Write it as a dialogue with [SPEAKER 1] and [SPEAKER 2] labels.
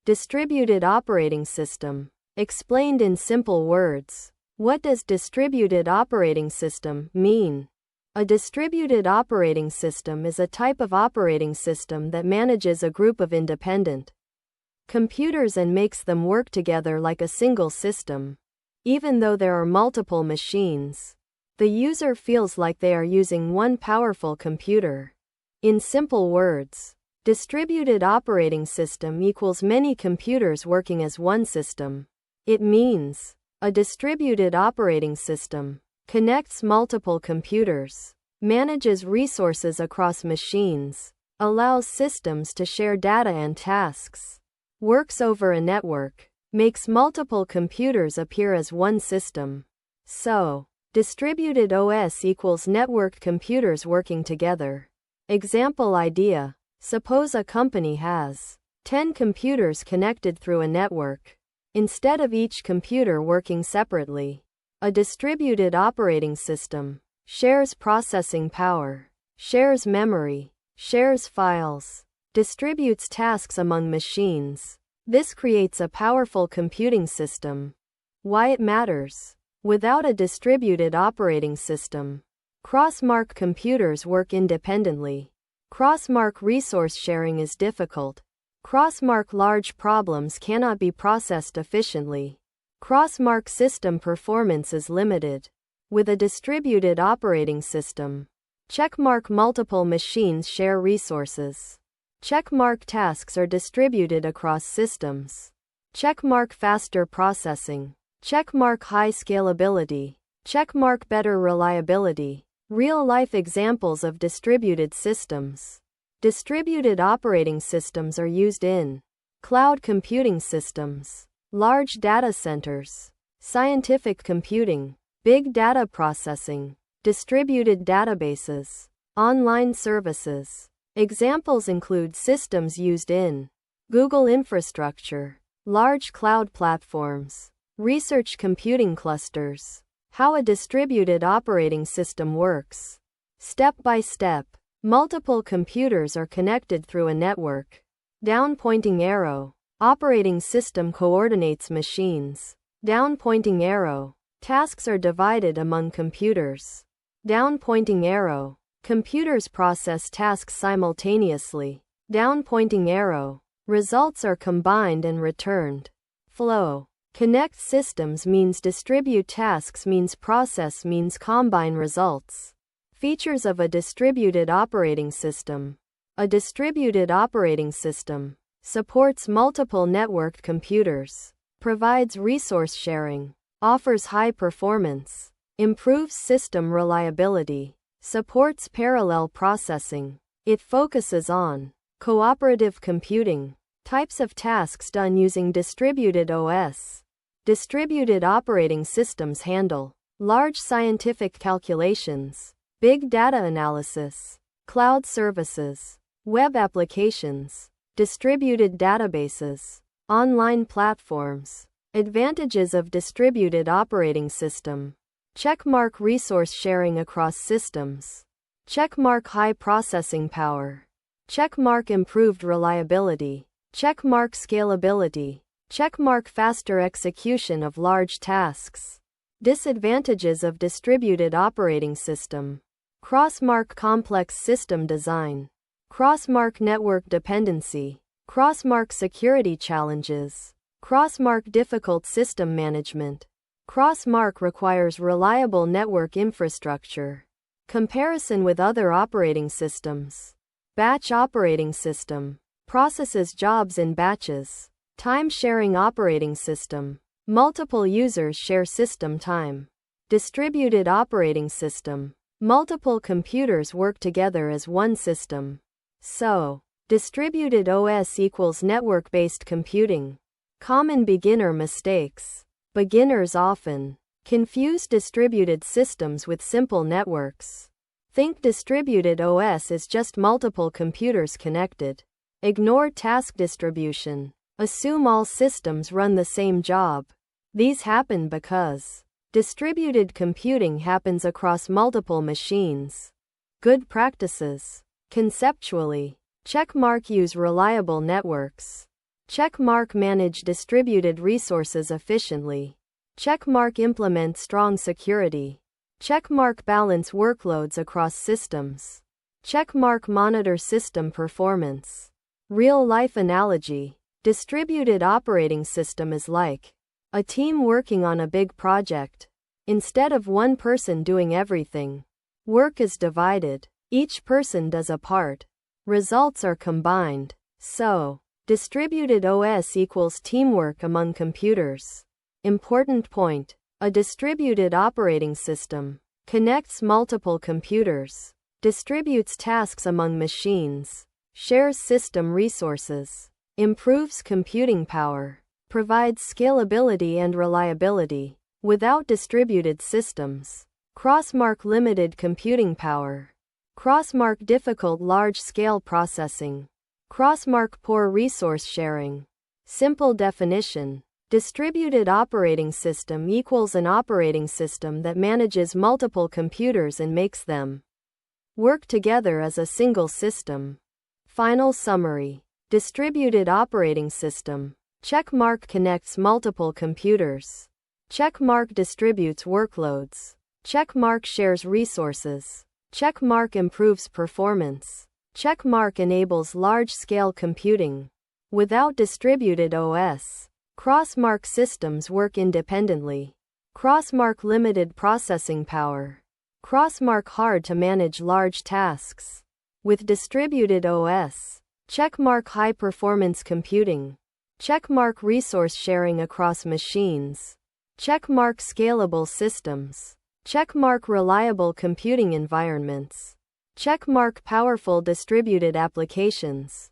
[SPEAKER 1] Distributed operating system. Explained in simple words. What does distributed operating system mean? A distributed operating system is a type of operating system that manages a group of independent computers and makes them work together like a single system. Even though there are multiple machines, the user feels like they are using one powerful computer. In simple words, distributed operating system equals many computers working as one system. It means a distributed operating system connects multiple computers, manages resources across machines, allows systems to share data and tasks, works over a network, makes multiple computers appear as one system. So, distributed OS equals networked computers working together. Example idea. Suppose a company has 10 computers connected through a network. Instead of each computer working separately, a distributed operating system shares processing power, shares memory, shares files, distributes tasks among machines. This creates a powerful computing system. Why it matters? Without a distributed operating system, cross-mark computers work independently. Cross-mark resource sharing is difficult. Cross-mark large problems cannot be processed efficiently. Cross-mark system performance is limited. With a distributed operating system, checkmark multiple machines share resources. Checkmark tasks are distributed across systems. Checkmark faster processing. Checkmark high scalability. Checkmark better reliability. Real-life examples of distributed systems. Distributed operating systems are used in cloud computing systems, large data centers, scientific computing, big data processing, distributed databases, online services. Examples include systems used in Google infrastructure, large cloud platforms, research computing clusters. How a distributed operating system works. Step by step. Multiple computers are connected through a network. Down pointing arrow. Operating system coordinates machines. Down pointing arrow. Tasks are divided among computers. Down pointing arrow. Computers process tasks simultaneously. Down pointing arrow. Results are combined and returned. Flow. Connect systems means distribute tasks means process means combine results. Features of a distributed operating system. A distributed operating system supports multiple networked computers, provides resource sharing, offers high performance, improves system reliability, supports parallel processing. It focuses on cooperative computing, types of tasks done using distributed OS. Distributed operating systems handle large scientific calculations, big data analysis, cloud services, web applications, distributed databases, online platforms. Advantages of distributed operating system. Checkmark resource sharing across systems. Checkmark high processing power. Checkmark improved reliability. Checkmark scalability. Checkmark faster execution of large tasks. Disadvantages of distributed operating system. Crossmark complex system design. Crossmark network dependency. Crossmark security challenges. Crossmark difficult system management. Crossmark requires reliable network infrastructure. Comparison with other operating systems. Batch operating system. Processes jobs in batches. Time-sharing operating system. Multiple users share system time. Distributed operating system. Multiple computers work together as one system. So, distributed OS equals network-based computing. Common beginner mistakes. Beginners often confuse distributed systems with simple networks. Think distributed OS is just multiple computers connected. Ignore task distribution. Assume all systems run the same job. These happen because distributed computing happens across multiple machines. Good practices. Conceptually, checkmark use reliable networks. Checkmark manage distributed resources efficiently. Checkmark implement strong security. Checkmark balance workloads across systems. Checkmark monitor system performance. Real-life analogy. Distributed operating system is like a team working on a big project. Instead of one person doing everything, work is divided. Each person does a part. Results are combined. So, distributed OS equals teamwork among computers. Important point. A distributed operating system connects multiple computers, distributes tasks among machines, shares system resources, improves computing power, provides scalability and reliability. Without distributed systems, Crossmark limited computing power. Crossmark difficult large-scale processing. Crossmark poor resource sharing. Simple definition. Distributed operating system equals an operating system that manages multiple computers and makes them work together as a single system. Final summary. Distributed operating system. Checkmark connects multiple computers. Checkmark distributes workloads. Checkmark shares resources. Checkmark improves performance. Checkmark enables large-scale computing. Without distributed OS, Crossmark systems work independently. Crossmark limited processing power. Crossmark hard to manage large tasks. With distributed OS, Checkmark high-performance computing. Checkmark resource sharing across machines. Checkmark scalable systems. Checkmark reliable computing environments. Checkmark powerful distributed applications.